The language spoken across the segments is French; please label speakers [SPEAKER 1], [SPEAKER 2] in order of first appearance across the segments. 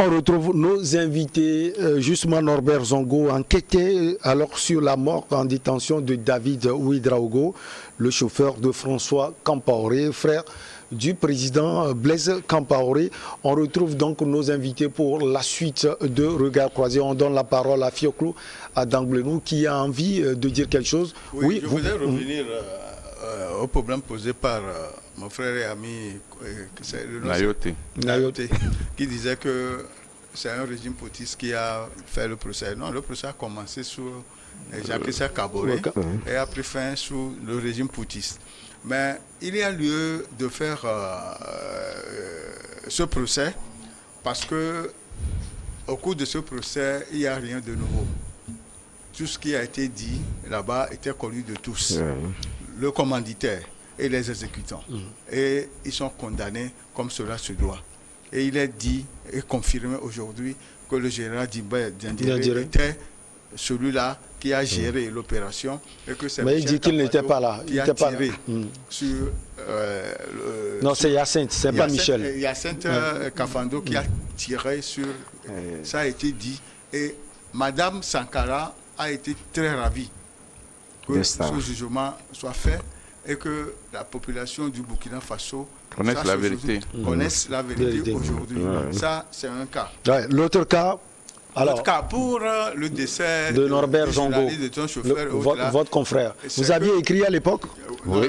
[SPEAKER 1] On retrouve nos invités, justement Norbert Zongo, enquêté alors sur la mort en détention de David Ouédraogo, le chauffeur de François Compaoré, frère du président Blaise Compaoré. On retrouve donc nos invités pour la suite de Regard Croisé. On donne la parole à Fioclou, à Danglenou, qui a envie de dire quelque chose.
[SPEAKER 2] Oui, je voudrais revenir au problème posé par mon frère et ami Nayote, qui disait que c'est un régime poutiste qui a fait le procès. Non, le procès a commencé sous Jacques Kaboré et a pris fin sous le régime poutiste. Mais il y a lieu de faire ce procès parce que au cours de ce procès, il n'y a rien de nouveau. Tout ce qui a été dit là-bas était connu de tous. Le commanditaire et les exécutants. Et ils sont condamnés comme cela se doit. Et il est dit et confirmé aujourd'hui que le général Diendéré était celui-là qui a géré l'opération.
[SPEAKER 1] Mais il dit qu'il n'était pas là.
[SPEAKER 2] Il n'était pas là. Sur,
[SPEAKER 1] non, c'est Hyacinthe, c'est pas Michel.
[SPEAKER 2] Hyacinthe Kafando qui a tiré sur... Ça a été dit. Et Madame Sankara a été très ravie que ce jugement soit fait et que la population du Burkina Faso
[SPEAKER 3] connaisse la vérité.
[SPEAKER 2] Connaisse la vérité aujourd'hui. Ça, c'est un cas.
[SPEAKER 1] L'autre cas, alors,
[SPEAKER 2] pour le décès
[SPEAKER 1] de Norbert Zongo, votre confrère. Vous aviez écrit à l'époque?
[SPEAKER 3] Oui,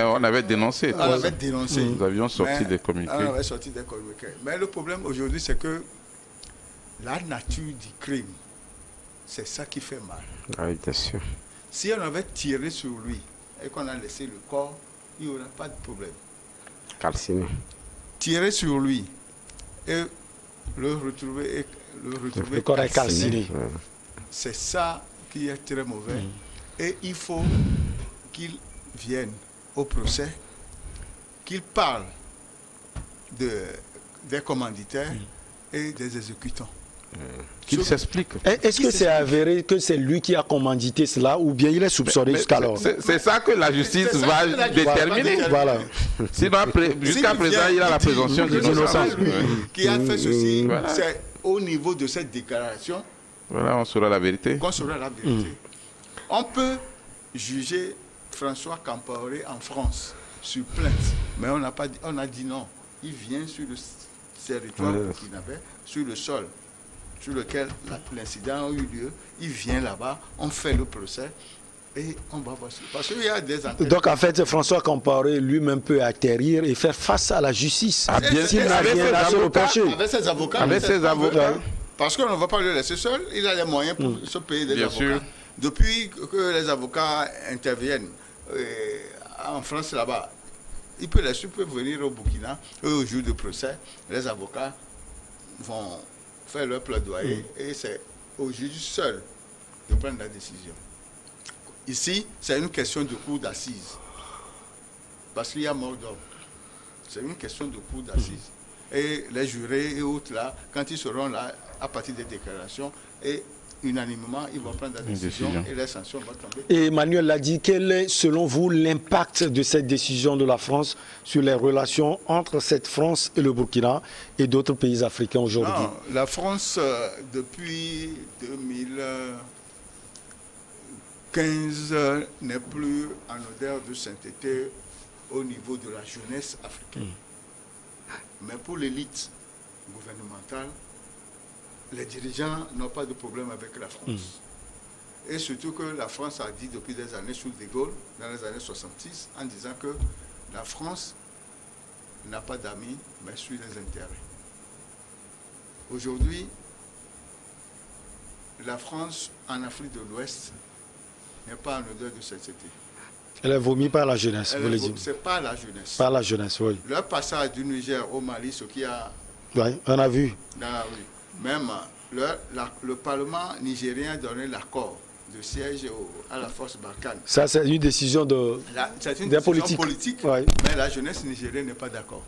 [SPEAKER 3] on avait dénoncé.
[SPEAKER 2] On avait dénoncé.
[SPEAKER 3] Nous avions sorti des communiqués.
[SPEAKER 2] On avait sorti des communiqués. Mais le problème aujourd'hui, c'est que la nature du crime, c'est ça qui fait mal.
[SPEAKER 4] Oui, bien sûr.
[SPEAKER 2] Si on avait tiré sur lui et qu'on a laissé le corps, il n'y aurait pas de problème.
[SPEAKER 4] Calciné.
[SPEAKER 2] Tirer sur lui et le retrouver
[SPEAKER 1] le corps est calciné.
[SPEAKER 2] C'est ça qui est très mauvais. Et il faut qu'il vienne au procès, qu'il parle des commanditaires et des exécutants.
[SPEAKER 3] Qu'il s'explique.
[SPEAKER 1] Est-ce que c'est avéré que c'est lui qui a commandité cela ou bien il est soupçonné jusqu'alors?
[SPEAKER 3] C'est ça que la justice va déterminer.
[SPEAKER 1] Voilà.
[SPEAKER 3] Sinon, jusqu'à présent, il a la présomption d'innocence.
[SPEAKER 2] Qui a fait ceci, c'est au niveau de cette déclaration.
[SPEAKER 3] Voilà, on saura la vérité.
[SPEAKER 2] Qu'on saura la vérité. On peut juger François Compaoré en France sur plainte, mais on a dit non. Il vient sur le territoire burkinabé, sur le sol sur lequel l'incident a eu lieu, il vient là-bas, on fait le procès et on va voir. Parce qu'il y a des enquêtes.
[SPEAKER 1] Donc en fait, François Compaoré lui-même peut atterrir et faire face à la justice.
[SPEAKER 3] Bien sûr,
[SPEAKER 2] avec ses avocats.
[SPEAKER 3] Avec ses avocats.
[SPEAKER 2] Parce qu'on ne va pas le laisser seul, il a les moyens pour se payer des avocats. Sûr. Depuis que les avocats interviennent en France là-bas, il peut venir au Burkina, au jour du procès, les avocats vont faire leur plaidoyer et c'est au juge seul de prendre la décision. Ici, c'est une question de cour d'assises. Parce qu'il y a mort d'homme. C'est une question de cour d'assises. Et les jurés et autres là, quand ils seront là, à partir des déclarations, et unanimement, ils vont prendre la décision et les sanctions vont tomber.
[SPEAKER 1] Et Emmanuel l'a dit, quel est selon vous l'impact de cette décision de la France sur les relations entre cette France et le Burkina et d'autres pays africains aujourd'hui?
[SPEAKER 2] La France, depuis 2015, n'est plus en odeur de sainteté au niveau de la jeunesse africaine. Mais pour l'élite gouvernementale, les dirigeants n'ont pas de problème avec la France. Et surtout que la France a dit depuis des années sous De Gaulle, dans les années 66, en disant que la France n'a pas d'amis, mais suit les intérêts. Aujourd'hui, la France en Afrique de l'Ouest n'est pas en odeur de sainteté.
[SPEAKER 1] Elle est vomi par la jeunesse, vous le dites.
[SPEAKER 2] C'est pas la jeunesse.
[SPEAKER 1] Par la jeunesse, oui.
[SPEAKER 2] Le passage du Niger au Mali, ce qui a...
[SPEAKER 1] Oui, on a vu.
[SPEAKER 2] Dans la rue. Même le Parlement nigérien a donné l'accord de siège à la force Barkhane.
[SPEAKER 1] Ça, c'est une décision des
[SPEAKER 2] politique,
[SPEAKER 1] ouais.
[SPEAKER 2] Mais la jeunesse nigérienne n'est pas d'accord.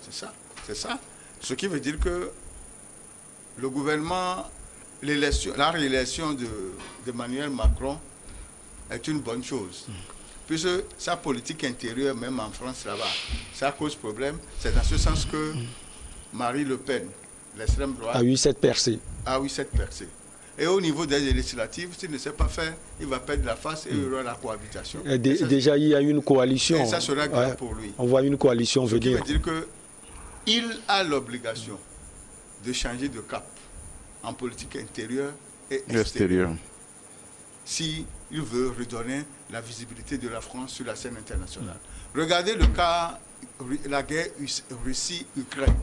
[SPEAKER 2] C'est ça. C'est ça. Ce qui veut dire que le gouvernement, la réélection d'Emmanuel Macron est une bonne chose. Puisque sa politique intérieure, même en France là-bas, ça cause problème. C'est dans ce sens que Marine Le Pen, l'extrême droite
[SPEAKER 1] a eu cette percée.
[SPEAKER 2] Et au niveau des législatives, s'il ne sait pas faire, il va perdre la face et il y aura la cohabitation.
[SPEAKER 1] Déjà, il y a une coalition.
[SPEAKER 2] Et ça sera grave pour lui.
[SPEAKER 1] On voit une coalition venir.
[SPEAKER 2] Ce qui veut dire qu'il a l'obligation de changer de cap en politique intérieure et extérieure. Si il veut redonner la visibilité de la France sur la scène internationale. Regardez le cas, la guerre Russie-Ukraine.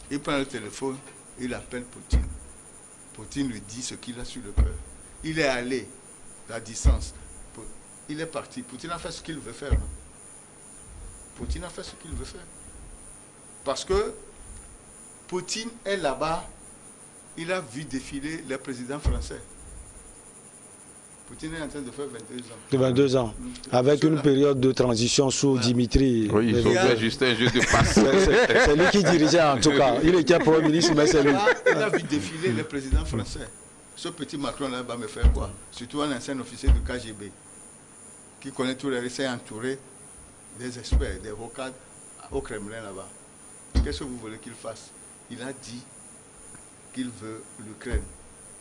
[SPEAKER 2] Il prend le téléphone, il appelle Poutine. Poutine lui dit ce qu'il a sur le cœur. Il est allé à distance. Il est parti. Poutine a fait ce qu'il veut faire. Poutine a fait ce qu'il veut faire. Parce que Poutine est là-bas. Il a vu défiler les présidents français. Poutine est en train de faire
[SPEAKER 1] 22 ans. Avec une période de transition sous Dimitri.
[SPEAKER 3] Oui, il faut juste un jeu de passe.
[SPEAKER 1] C'est lui qui dirigeait en tout cas. Il était Premier ministre, mais c'est lui.
[SPEAKER 2] Il a vu défiler les présidents français. Ce petit Macron-là va me faire quoi? Surtout un ancien officier du KGB qui connaît tous les risques, entouré des experts, des rocades au Kremlin là-bas. Qu'est-ce que vous voulez qu'il fasse? Il a dit qu'il veut l'Ukraine.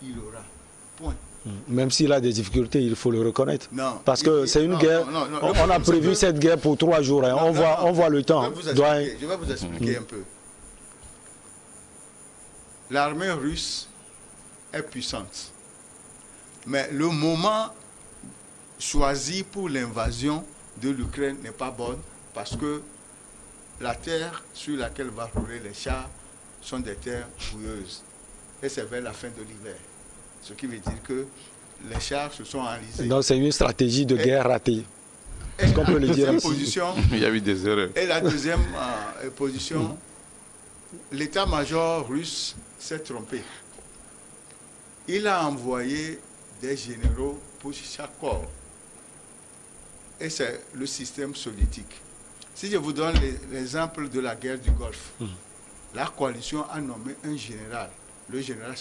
[SPEAKER 2] Il aura. Point.
[SPEAKER 1] Même s'il a des difficultés, il faut le reconnaître.
[SPEAKER 2] Non,
[SPEAKER 1] parce que c'est une guerre. On a prévu cette guerre pour 3 jours. Hein. On voit le temps.
[SPEAKER 2] Je vais vous expliquer un peu. L'armée russe est puissante. Mais le moment choisi pour l'invasion de l'Ukraine n'est pas bon parce que la terre sur laquelle vont rouler les chars sont des terres boueuses. Et c'est vers la fin de l'hiver. Ce qui veut dire que les chars se sont enlisés. Donc
[SPEAKER 1] c'est une stratégie de guerre ratée. Est-ce qu'on peut le dire ainsi?
[SPEAKER 3] Il y a eu des erreurs.
[SPEAKER 2] Et la deuxième position, l'état-major russe s'est trompé. Il a envoyé des généraux pour chaque corps. Et c'est le système soviétique. Si je vous donne l'exemple de la guerre du Golfe, la coalition a nommé un général, le général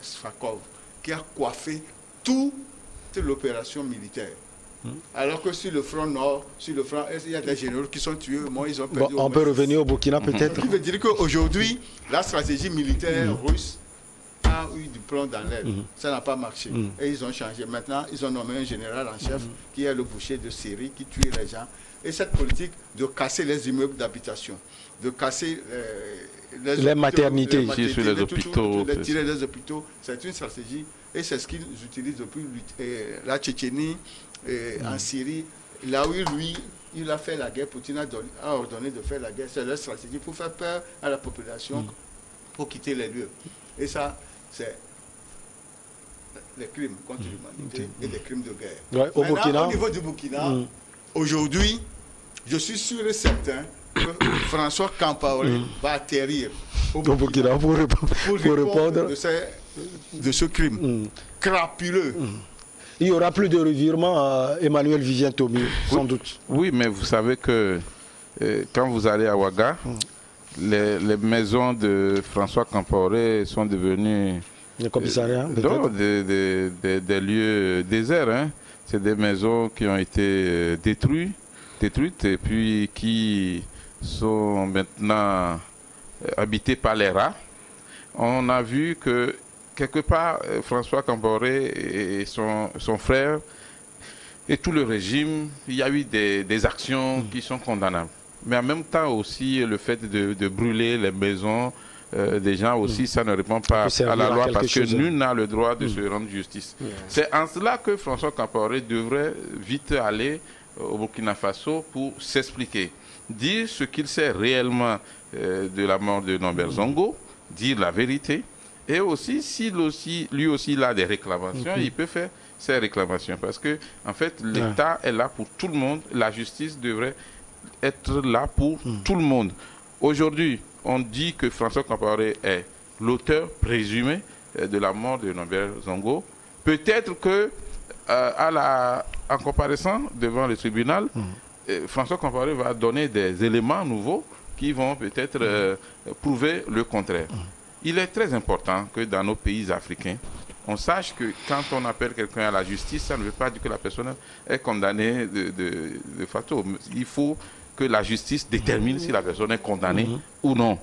[SPEAKER 2] Svakov, qui a coiffé toute l'opération militaire. Alors que sur le front nord, il y a des généraux qui sont tués. Moi, ils ont perdu.
[SPEAKER 1] On peut revenir au Burkina peut-être.
[SPEAKER 2] Ce qui veut dire qu'aujourd'hui, la stratégie militaire russe a eu du plomb dans l'aile. Ça n'a pas marché. Et ils ont changé. Maintenant, ils ont nommé un général en chef qui est le boucher de Syrie, qui tue les gens. Et cette politique de casser les immeubles d'habitation, de casser
[SPEAKER 1] les maternités,
[SPEAKER 3] les hôpitaux,
[SPEAKER 2] de tirer les hôpitaux, c'est une stratégie. Et c'est ce qu'ils utilisent depuis la Tchétchénie, en Syrie, là où lui, il a fait la guerre. Poutine a ordonné de faire la guerre. C'est leur stratégie pour faire peur à la population, pour quitter les lieux. Et ça, c'est les crimes contre l'humanité et les crimes de guerre.
[SPEAKER 1] Ouais, au
[SPEAKER 2] niveau du Burkina, aujourd'hui, je suis sûr et certain que François Compaoré va atterrir au Burkina
[SPEAKER 1] pour répondre
[SPEAKER 2] de ce crime crapuleux.
[SPEAKER 1] Il n'y aura plus de revirement à Emmanuel Vivien-Thomi, sans doute.
[SPEAKER 3] Oui, mais vous savez que quand vous allez à Ouaga, les maisons de François Compaoré sont devenues
[SPEAKER 1] des commissariats,
[SPEAKER 3] des lieux déserts. Hein. C'est des maisons qui ont été détruites et puis qui sont maintenant habitées par les rats. On a vu que quelque part, François Compaoré et son frère et tout le régime, il y a eu des actions qui sont condamnables. Mais en même temps aussi, le fait de brûler les maisons des gens aussi, ça ne répond pas à la loi parce que nul n'a le droit de se rendre justice. C'est en cela que François Compaoré devrait vite aller au Burkina Faso pour s'expliquer, dire ce qu'il sait réellement de la mort de Norbert Zongo, dire la vérité. Et aussi, lui aussi il a des réclamations, il peut faire ses réclamations. Parce que, en fait, l'État est là pour tout le monde. La justice devrait être là pour tout le monde. Aujourd'hui, on dit que François Compaoré est l'auteur présumé de la mort de Norbert Zongo. Peut-être que, en comparaissant devant le tribunal, François Compaoré va donner des éléments nouveaux qui vont peut-être prouver le contraire. Il est très important que dans nos pays africains, on sache que quand on appelle quelqu'un à la justice, ça ne veut pas dire que la personne est condamnée de facto. Il faut que la justice détermine si la personne est condamnée ou non.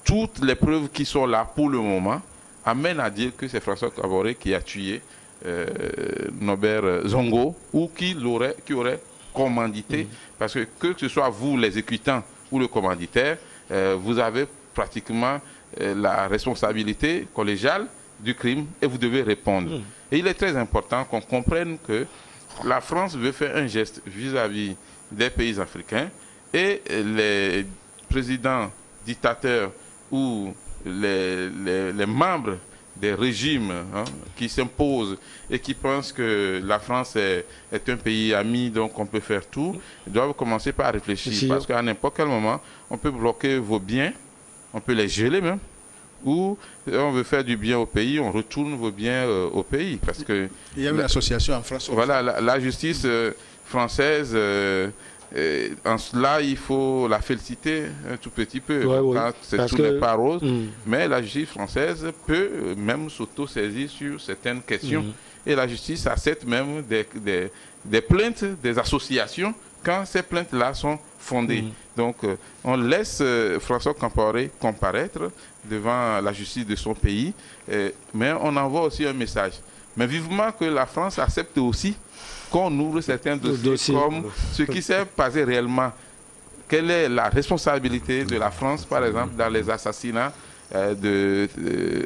[SPEAKER 3] toutes les preuves qui sont là pour le moment amènent à dire que c'est François Kaboré qui a tué Norbert Zongo ou qui aurait commandité, parce que ce soit vous l'exécutant ou le commanditaire, vous avez pratiquement la responsabilité collégiale du crime et vous devez répondre. Et il est très important qu'on comprenne que la France veut faire un geste vis-à-vis des pays africains et les présidents dictateurs ou les membres des régimes qui s'imposent et qui pensent que la France est un pays ami, donc on peut faire tout, doivent commencer par réfléchir. Parce qu'à n'importe quel moment, on peut bloquer vos biens, on peut les geler même, ou on veut faire du bien au pays, on retourne vos biens au pays. Parce que
[SPEAKER 2] il y a une association en France.
[SPEAKER 3] Voilà, la justice française, en cela, il faut la féliciter un tout petit peu. Tout n'est pas rose, mais la justice française peut même s'auto-saisir sur certaines questions. Et la justice accepte même des plaintes des associations quand ces plaintes-là sont fondées. Donc, on laisse François Kaboré comparaître devant la justice de son pays, mais on envoie aussi un message. Mais vivement que la France accepte aussi qu'on ouvre certains dossiers comme ce qui s'est passé réellement. Quelle est la responsabilité de la France, par exemple, dans les assassinats de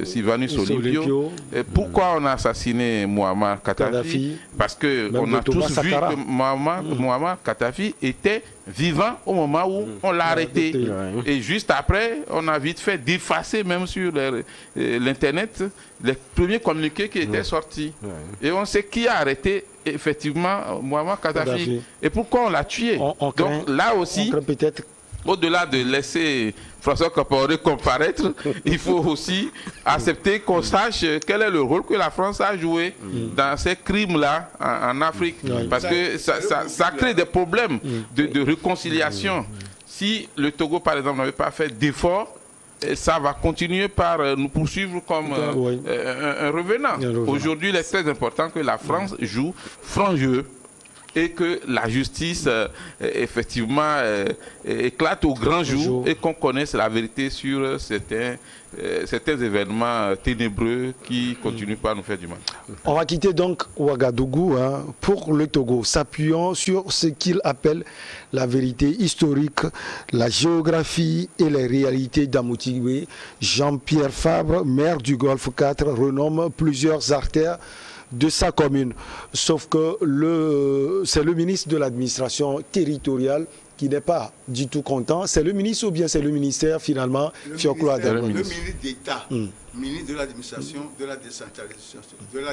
[SPEAKER 3] Sylvanus Olympio? Pourquoi on a assassiné Muammar Kadhafi? Parce qu'on a tous vu que Muammar Kadhafi était vivant au moment où on l'a arrêté. Et juste après, on a vite fait d'effacer même sur l'Internet les premiers communiqués qui étaient sortis. Et on sait qui a arrêté effectivement Muammar Kadhafi. Et pourquoi on l'a tué? Donc là aussi, au-delà de laisser François Kaboré comparaître, il faut aussi accepter qu'on sache quel est le rôle que la France a joué dans ces crimes-là en Afrique. Parce que ça crée des problèmes de réconciliation. Si le Togo, par exemple, n'avait pas fait d'efforts, ça va continuer par nous poursuivre comme un revenant. Aujourd'hui, il est très important que la France joue franc jeu et que la justice, effectivement, éclate au grand jour et qu'on connaisse la vérité sur certains événements ténébreux qui continuent pas à nous faire du mal.
[SPEAKER 1] On va quitter donc Ouagadougou pour le Togo, s'appuyant sur ce qu'il appelle la vérité historique, la géographie et les réalités d'Amotigwe. Jean-Pierre Fabre, maire du Golfe 4, renomme plusieurs artères de sa commune. Sauf que c'est le ministre de l'administration territoriale qui n'est pas du tout content. C'est le ministre ou bien c'est le ministère finalement?
[SPEAKER 2] Le ministre d'État, ministre de l'administration, de la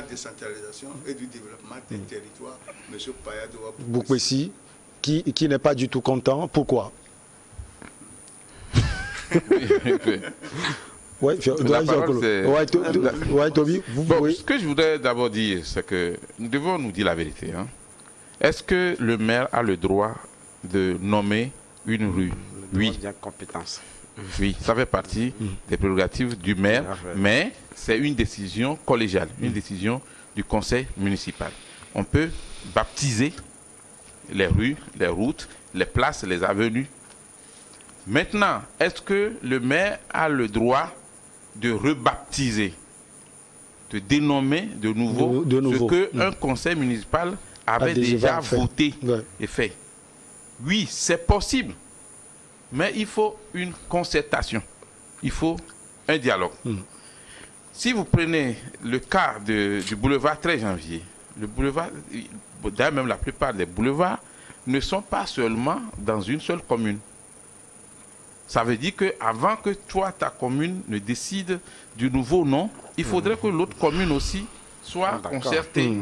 [SPEAKER 2] décentralisation et du développement des territoires, M. Payado
[SPEAKER 1] Boukwesi, qui n'est pas du tout content. Pourquoi?
[SPEAKER 3] Ce que je voudrais d'abord dire, c'est que nous devons nous dire la vérité. Est-ce que le maire a le droit de nommer une rue? Oui. Oui, ça fait partie des prérogatives du maire, mais c'est une décision collégiale, une décision du conseil municipal. On peut baptiser les rues, les routes, les places, les avenues. Maintenant, est-ce que le maire a le droit de rebaptiser, de dénommer de nouveau ce qu'un conseil municipal avait déjà voté et fait? Oui, c'est possible, mais il faut une concertation, il faut un dialogue. Si vous prenez le cas du boulevard 13 janvier, le boulevard, d'ailleurs même la plupart des boulevards ne sont pas seulement dans une seule commune. Ça veut dire qu'avant que toi, ta commune ne décide du nouveau nom, il faudrait que l'autre commune aussi soit concertée.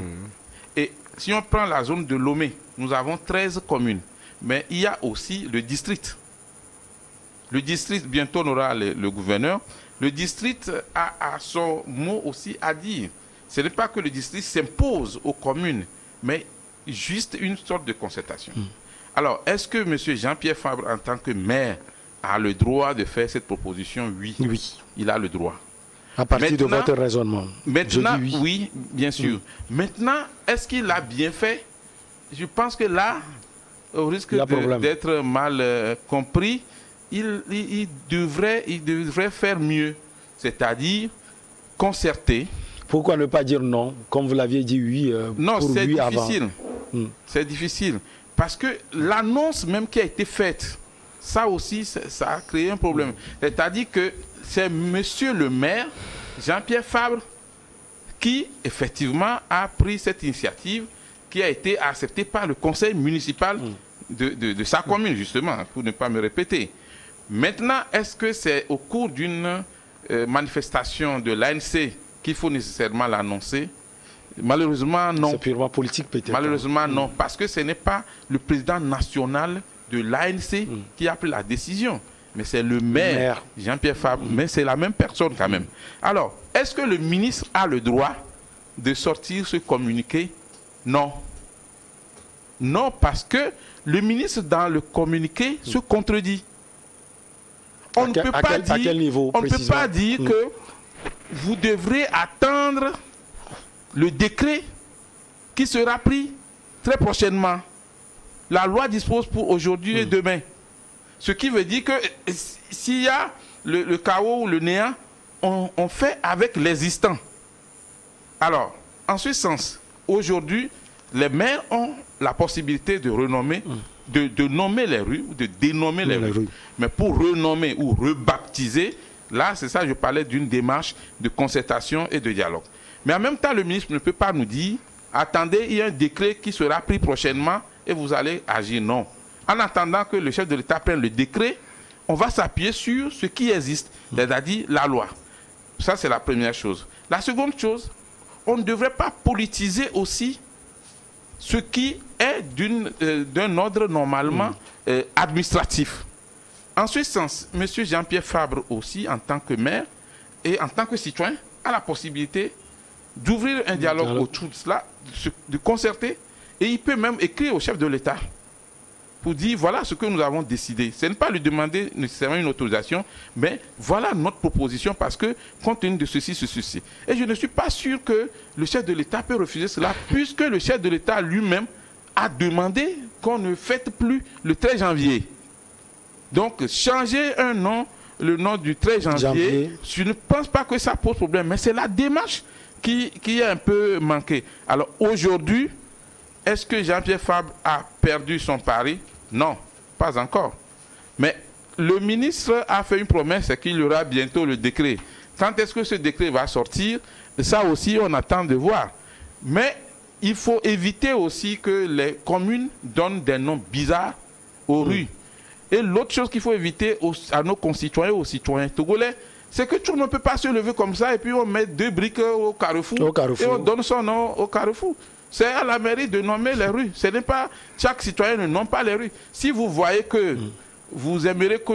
[SPEAKER 3] Et si on prend la zone de Lomé, nous avons 13 communes. Mais il y a aussi le district. Le district, bientôt on aura le gouverneur, le district a son mot aussi à dire. Ce n'est pas que le district s'impose aux communes, mais juste une sorte de concertation. Alors, est-ce que M. Jean-Pierre Fabre, en tant que maire, a le droit de faire cette proposition? Oui. Oui. Il a le droit.
[SPEAKER 1] À partir de votre raisonnement.
[SPEAKER 3] Maintenant, oui, bien sûr. Maintenant, est-ce qu'il a bien fait? Je pense que là, au risque d'être mal compris, il devrait faire mieux, c'est-à-dire concerter.
[SPEAKER 1] Pourquoi ne pas dire non, comme vous l'aviez dit oui
[SPEAKER 3] non,
[SPEAKER 1] pour
[SPEAKER 3] c'est
[SPEAKER 1] oui
[SPEAKER 3] difficile.
[SPEAKER 1] avant.
[SPEAKER 3] C'est difficile. Parce que l'annonce même qui a été faite, ça aussi, ça a créé un problème. C'est-à-dire que c'est monsieur le maire, Jean-Pierre Fabre, qui effectivement a pris cette initiative qui a été acceptée par le conseil municipal de sa commune, justement, pour ne pas me répéter. Maintenant, est-ce que c'est au cours d'une manifestation de l'ANC qu'il faut nécessairement l'annoncer? Malheureusement, non.
[SPEAKER 1] C'est purement politique peut-être.
[SPEAKER 3] Malheureusement, non. Parce que ce n'est pas le président national de l'ANC qui a pris la décision. Mais c'est le maire, Jean-Pierre Fabre. Mais c'est la même personne quand même. Alors, est-ce que le ministre a le droit de sortir ce communiqué? Non. Non, parce que le ministre, dans le communiqué, se contredit. On ne peut pas dire que vous devrez attendre le décret qui sera pris très prochainement. La loi dispose pour aujourd'hui et demain. Ce qui veut dire que s'il y a le chaos ou le néant, on fait avec l'existant. Alors, en ce sens, aujourd'hui, les maires ont la possibilité de renommer, de nommer les rues ou de dénommer les rues. Mais pour renommer ou rebaptiser, là, c'est ça, je parlais d'une démarche de concertation et de dialogue. Mais en même temps, le ministre ne peut pas nous dire, attendez, il y a un décret qui sera pris prochainement et vous allez agir. Non. En attendant que le chef de l'État prenne le décret, on va s'appuyer sur ce qui existe, c'est-à-dire la loi. Ça, c'est la première chose. La seconde chose, on ne devrait pas politiser aussi ce qui est d'un ordre normalement administratif. En ce sens, M. Jean-Pierre Fabre aussi, en tant que maire et en tant que citoyen, a la possibilité d'ouvrir un dialogue autour de cela, de concerter, et il peut même écrire au chef de l'État pour dire voilà ce que nous avons décidé. Ce n'est pas lui demander nécessairement une autorisation, mais voilà notre proposition parce que compte tenu de ceci, ceci. Et je ne suis pas sûr que le chef de l'État peut refuser cela, puisque le chef de l'État lui-même a demandé qu'on ne fête plus le 13 janvier. Donc changer un nom, le nom du 13 janvier, je ne pense pas que ça pose problème, mais c'est la démarche qui a un peu manqué. Alors aujourd'hui, est-ce que Jean-Pierre Fabre a perdu son pari? Non, pas encore. Mais le ministre a fait une promesse, c'est qu'il y aura bientôt le décret. Quand est-ce que ce décret va sortir? Ça aussi, on attend de voir. Mais il faut éviter aussi que les communes donnent des noms bizarres aux rues. Et l'autre chose qu'il faut éviter à nos concitoyens, aux citoyens togolais, c'est que tout le monde ne peut pas se lever comme ça et puis on met 2 briques au carrefour. Et on donne son nom au carrefour. C'est à la mairie de nommer les rues. Ce n'est pas chaque citoyen ne nomme pas les rues. Si vous voyez que vous aimeriez que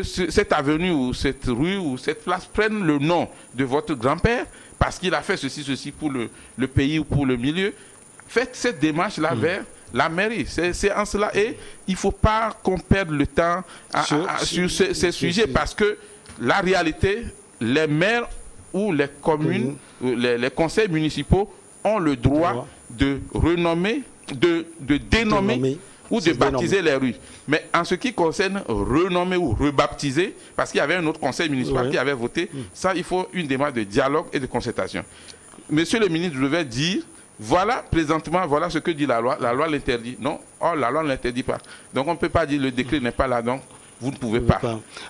[SPEAKER 3] cette avenue ou cette rue ou cette place prenne le nom de votre grand-père parce qu'il a fait ceci pour le pays ou pour le milieu, faites cette démarche-là vers la mairie. C'est en cela. Et il ne faut pas qu'on perde le temps sur ces sujets parce que la réalité, les maires ou les communes, les conseils municipaux ont le droit de renommer, de dénommer ou de baptiser les rues. Mais en ce qui concerne renommer ou rebaptiser, parce qu'il y avait un autre conseil municipal qui avait voté, ça, il faut une démarche de dialogue et de concertation. Monsieur le ministre devait dire, voilà, présentement, voilà ce que dit la loi. La loi l'interdit. Non, la loi ne l'interdit pas. Donc on ne peut pas dire le décret n'est pas là, donc vous ne pouvez pas.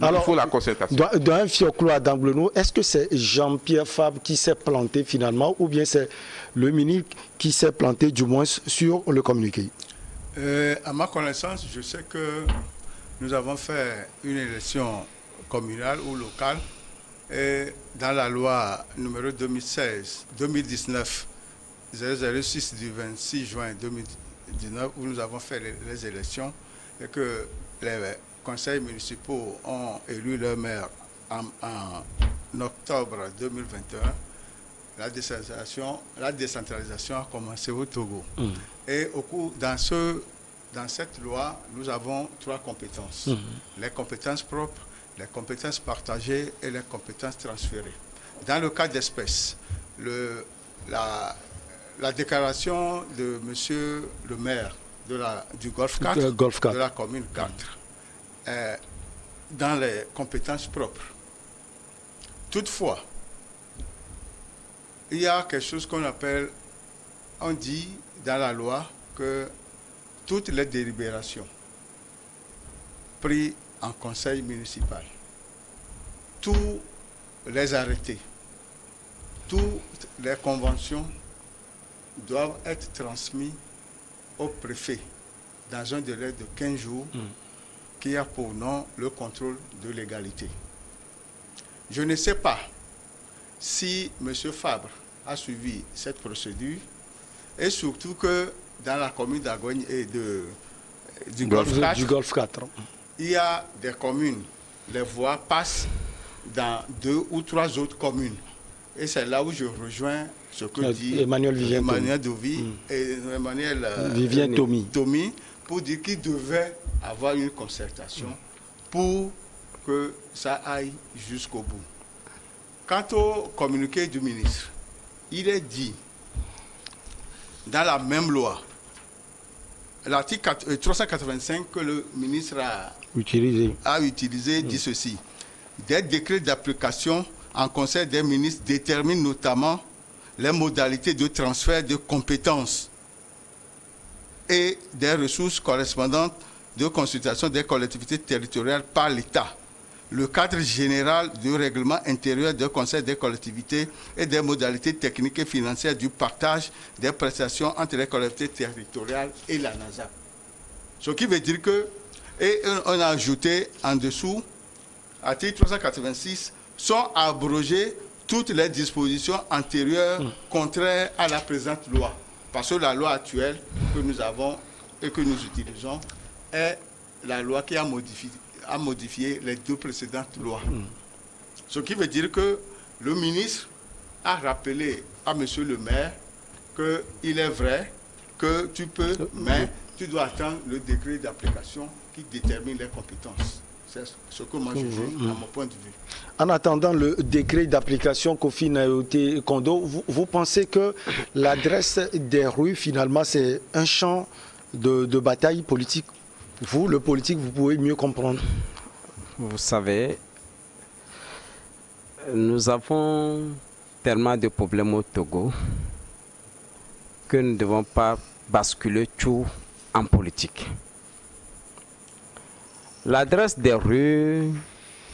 [SPEAKER 3] Alors, il faut la concertation.
[SPEAKER 1] Dans un fioclo d'Anglenou, est-ce que c'est Jean-Pierre Fabre qui s'est planté finalement ou bien c'est le ministre qui s'est planté du moins sur le communiqué?
[SPEAKER 2] À ma connaissance, je sais que nous avons fait une élection communale ou locale et dans la loi numéro 2019 006 du 26 juin 2019 où nous avons fait les élections et que les conseils municipaux ont élu leur maire en octobre 2021, la décentralisation a commencé au Togo. Et dans cette loi, nous avons 3 compétences. Les compétences propres, les compétences partagées et les compétences transférées. Dans le cas d'espèce, la déclaration de monsieur le maire du Golfe 4, de la commune 4, dans les compétences propres. Toutefois, il y a quelque chose qu'on appelle, on dit dans la loi que toutes les délibérations prises en conseil municipal, tous les arrêtés, toutes les conventions doivent être transmis au préfet dans un délai de 15 jours qui a pour nom le contrôle de légalité. Je ne sais pas si M. Fabre a suivi cette procédure et surtout que dans la commune d'Agogne et du Golfe 4, il y a des communes, les voies passent dans 2 ou 3 autres communes. Et c'est là où je rejoins ce que dit Emmanuel Vivien Tomi pour dire qu'il devait avoir une concertation pour que ça aille jusqu'au bout. Quant au communiqué du ministre, il est dit dans la même loi, l'article 385 que le ministre a utilisé dit ceci. Des décrets d'application en conseil des ministres déterminent notamment les modalités de transfert de compétences et des ressources correspondantes de consultation des collectivités territoriales par l'État, le cadre général du règlement intérieur du conseil des collectivités et des modalités techniques et financières du partage des prestations entre les collectivités territoriales et la NASAP. Ce qui veut dire que, et on a ajouté en dessous, article 386, sont abrogées toutes les dispositions antérieures contraires à la présente loi. Parce que la loi actuelle que nous avons et que nous utilisons est la loi qui a modifié les 2 précédentes lois. Ce qui veut dire que le ministre a rappelé à M. le maire qu'il est vrai que tu peux, mais tu dois attendre le décret d'application qui détermine les compétences. C'est ce que moi je dis à mon point de vue.
[SPEAKER 1] En attendant le décret d'application Kofi Nayote Kondo, vous pensez que l'adresse des rues, finalement, c'est un champ de bataille politique? Vous, le politique, vous pouvez mieux comprendre.
[SPEAKER 4] Vous savez, nous avons tellement de problèmes au Togo que nous ne devons pas basculer tout en politique. L'adresse des rues,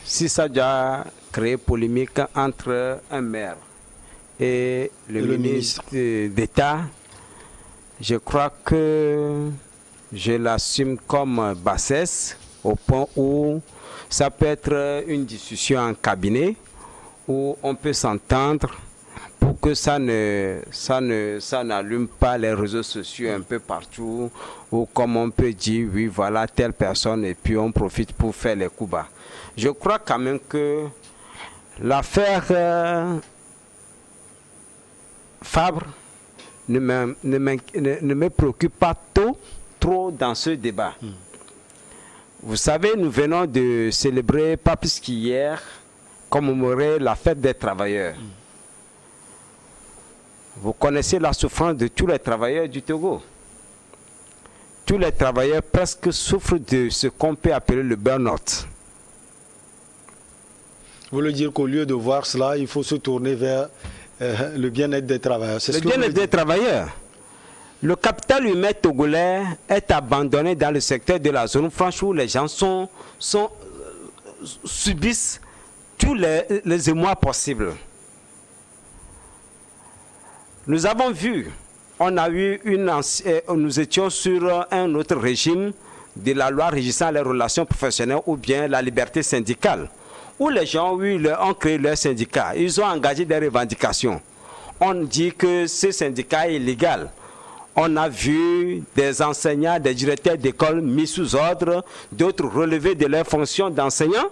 [SPEAKER 4] si ça a déjà créé polémique entre un maire et le ministre d'État, je crois que je l'assume comme bassesse au point où ça peut être une discussion en cabinet où on peut s'entendre pour que ça n'allume pas les réseaux sociaux un peu partout, ou comme on peut dire, oui, voilà telle personne, et puis on profite pour faire les coups bas. Je crois quand même que l'affaire Fabre ne me préoccupe pas trop dans ce débat. Vous savez, nous venons de célébrer, pas plus qu'hier, commémorer la fête des travailleurs. Vous connaissez la souffrance de tous les travailleurs du Togo. Tous les travailleurs presque souffrent de ce qu'on peut appeler le burn-out.
[SPEAKER 1] Vous voulez dire qu'au lieu de voir cela, il faut se tourner vers le bien-être des travailleurs.
[SPEAKER 4] Le bien-être des travailleurs. Le capital humain togolais est abandonné dans le secteur de la zone franche où les gens subissent tous les émois possibles. Nous avons vu, nous étions sur un autre régime de la loi régissant les relations professionnelles ou bien la liberté syndicale, où les gens ont créé leur syndicat, ils ont engagé des revendications. On dit que ce syndicat est illégal. On a vu des enseignants, des directeurs d'école mis sous ordre, d'autres relevés de leurs fonctions d'enseignants.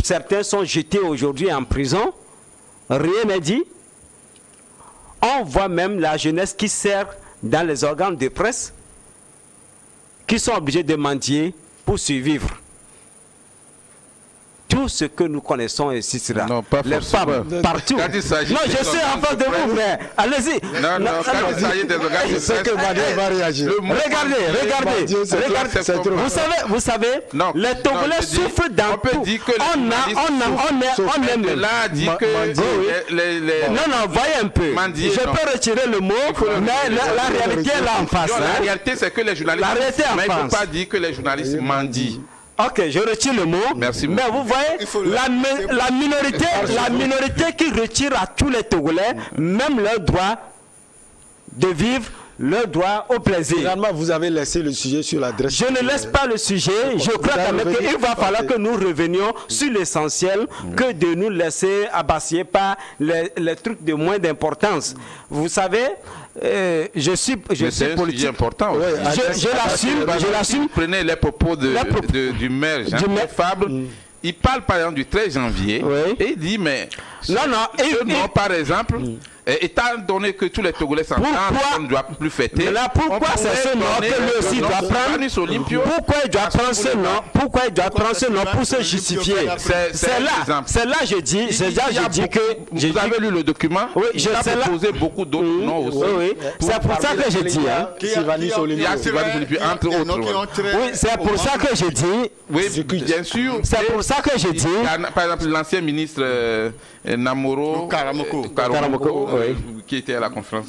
[SPEAKER 4] Certains sont jetés aujourd'hui en prison. Rien n'est dit. On voit même la jeunesse qui sert dans les organes de presse, qui sont obligés de mendier pour survivre. tout ce que nous connaissons ici sera.
[SPEAKER 3] Non, pas
[SPEAKER 4] les femmes partout.
[SPEAKER 3] Quand il s'agit
[SPEAKER 4] non, je suis en face de vous, mais allez-y.
[SPEAKER 3] Non, quand il s'agit des organes de presse,
[SPEAKER 1] va réagir.
[SPEAKER 4] Regardez. Vous savez,
[SPEAKER 3] non,
[SPEAKER 4] les Togolais souffrent dans tout. On aime.
[SPEAKER 3] Là, dit que
[SPEAKER 4] non, voyez un peu. Je peux retirer le mot, mais la réalité est là en face.
[SPEAKER 3] La réalité, c'est que les journalistes. Mais il ne faut pas dire que les journalistes mendient.
[SPEAKER 4] Ok, je retire le mot.
[SPEAKER 3] Merci
[SPEAKER 4] mais vous voyez, la minorité qui retire à tous les Togolais, même leur droit de vivre, leur droit au plaisir.
[SPEAKER 1] Finalement, vous avez laissé le sujet sur l'adresse.
[SPEAKER 4] Je ne laisse pas le sujet. Je crois quand même qu'il va falloir que nous revenions sur l'essentiel, que de nous laisser abassier par les trucs de moins d'importance. Vous savez, je suis politique.
[SPEAKER 3] Important.
[SPEAKER 4] Je l'assume.
[SPEAKER 3] Prenez les propos du maire Jean-Pierre Fabre. Il parle par exemple du 13 janvier et il dit mais non, par exemple, étant donné que tous les Togolais s'entendent, on ne doit plus fêter.
[SPEAKER 4] Pourquoi c'est ce nom que lui aussi doit prendre? Pourquoi il doit prendre ce nom? Pourquoi il doit prendre ce nom pour se justifier? C'est là je dis que
[SPEAKER 3] vous avez lu le document.
[SPEAKER 4] Oui,
[SPEAKER 3] il a proposé beaucoup d'autres noms aussi.
[SPEAKER 4] Oui. C'est pour ça que je dis.
[SPEAKER 3] Entre autres.
[SPEAKER 4] Oui, c'est pour ça que je dis.
[SPEAKER 3] Oui, bien sûr.
[SPEAKER 4] C'est pour ça que je dis.
[SPEAKER 3] Par exemple, l'ancien ministre Namoro Karamoko, qui était à la conférence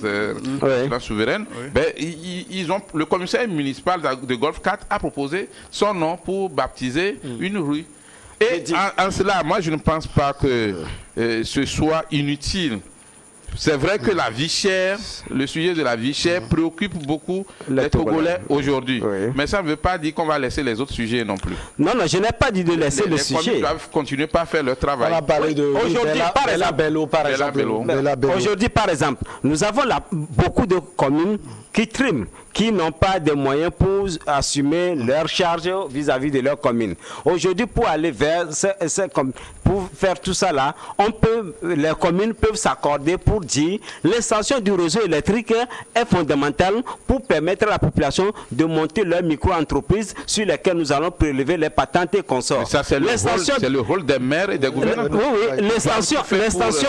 [SPEAKER 3] souveraine, le commissaire municipal de Golfe 4 a proposé son nom pour baptiser une rue. Et en cela, moi je ne pense pas que ce soit inutile. C'est vrai que la vie chère, le sujet de la vie chère préoccupe beaucoup les Togolais aujourd'hui. Mais ça ne veut pas dire qu'on va laisser les autres sujets non plus.
[SPEAKER 4] Non, je n'ai pas dit de laisser le sujet.
[SPEAKER 3] Ils doivent continuer par faire leur travail.
[SPEAKER 1] On a parlé de
[SPEAKER 4] aujourd'hui, par exemple, nous avons beaucoup de communes qui triment, qui n'ont pas de moyens pour assumer leurs charges vis-à-vis de leurs communes. Aujourd'hui, pour aller vers pour faire tout ça là, les communes peuvent s'accorder pour dire l'extension du réseau électrique est fondamentale pour permettre à la population de monter leur micro-entreprise sur lesquelles nous allons prélever les patentes et consorts.
[SPEAKER 3] Ça, c'est le rôle des maires et des gouvernants.
[SPEAKER 4] Oui, l'extension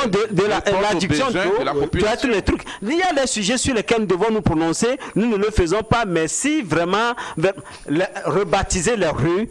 [SPEAKER 4] de l'adduction doit être le truc. Il y a des sujets sur lesquels nous devons nous prononcer. Nous ne le faisons pas, mais si vraiment rebaptiser les rues,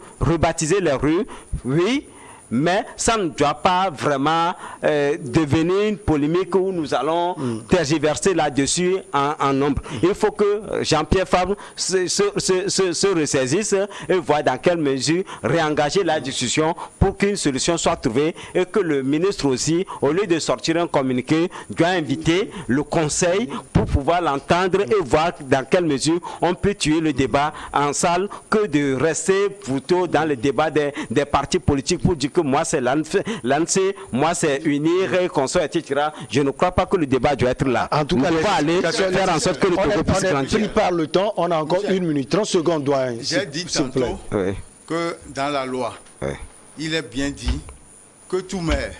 [SPEAKER 4] oui, mais ça ne doit pas vraiment devenir une polémique où nous allons tergiverser là-dessus en nombre. Il faut que Jean-Pierre Fabre se ressaisisse et voit dans quelle mesure réengager la discussion pour qu'une solution soit trouvée et que le ministre aussi, au lieu de sortir un communiqué, doit inviter le conseil pour pouvoir l'entendre et voir dans quelle mesure on peut tuer le débat en salle que de rester plutôt dans le débat des partis politiques pour dire que moi c'est l'ANC, moi c'est unir et consort, etc. Je ne crois pas que le débat doit être là.
[SPEAKER 1] En tout cas,
[SPEAKER 4] on va aller faire en sorte que le Togo puisse grandir.
[SPEAKER 1] On est pris par le temps, on a encore 1 minute, 30 secondes, doyen.
[SPEAKER 2] J'ai dit tantôt que dans la loi, il est bien dit que tout maire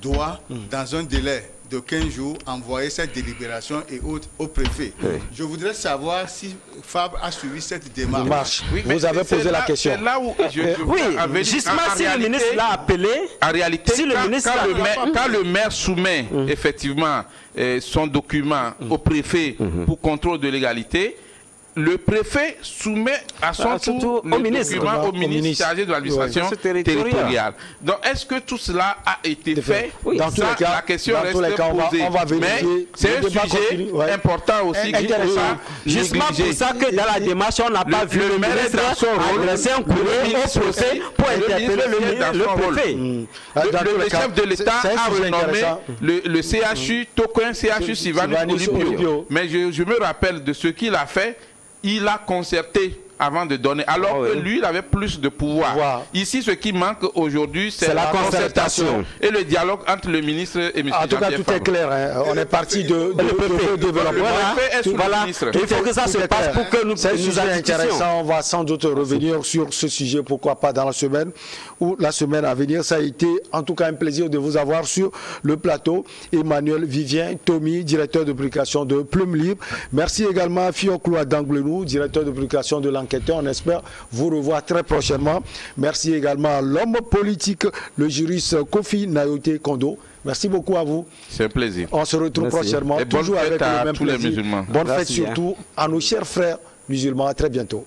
[SPEAKER 2] doit, dans un délai de 15 jours, envoyer cette délibération et autres au préfet. Je voudrais savoir si Fabre a suivi cette démarche.
[SPEAKER 1] Vous avez posé la question.
[SPEAKER 3] C'est là où
[SPEAKER 4] justement, si le ministre l'a appelé,
[SPEAKER 3] en réalité, quand le maire soumet effectivement son document au préfet pour contrôle de légalité, le préfet soumet à son tour le document au ministre chargé de l'administration territoriale. Donc, est-ce que tout cela a été fait?
[SPEAKER 1] Dans tous les cas,
[SPEAKER 3] la question reste posée.
[SPEAKER 1] On va vérifier.
[SPEAKER 3] Mais c'est un sujet important aussi.
[SPEAKER 4] Justement pour ça que dans la démarche, on n'a pas vu le ministre adresser un courrier au préfet pour interpeller le préfet.
[SPEAKER 3] Le chef de l'État a renommé le CHU, Tokoin CHU Sylvanus Olympio. Mais je me rappelle de ce qu'il a fait. Il a concerté avant de donner, alors que lui, il avait plus de pouvoir. Ici, ce qui manque aujourd'hui, c'est la concertation et le dialogue entre le ministre et M.
[SPEAKER 1] En tout cas, tout est clair. On est parti de développement.
[SPEAKER 4] Il faut que ça se passe pour que nous
[SPEAKER 1] c'est un sujet intéressant. On va sans doute revenir sur ce sujet, pourquoi pas dans la semaine ou la semaine à venir. Ça a été en tout cas un plaisir de vous avoir sur le plateau. Emmanuel Vivien Tommy, directeur de publication de Plume Libre. Merci également à Fiocloa Danglenou, directeur de publication de l'Anglais enquêteurs. On espère vous revoir très prochainement. Merci également à l'homme politique, le juriste Kofi Nayote Kondo. Merci beaucoup à vous.
[SPEAKER 3] C'est un plaisir.
[SPEAKER 1] On se retrouve prochainement.
[SPEAKER 3] Et bonne
[SPEAKER 1] toujours
[SPEAKER 3] fête
[SPEAKER 1] avec
[SPEAKER 3] à
[SPEAKER 1] le même
[SPEAKER 3] tous
[SPEAKER 1] plaisir.
[SPEAKER 3] les musulmans.
[SPEAKER 1] Bonne fête surtout à nos chers frères musulmans. À très bientôt.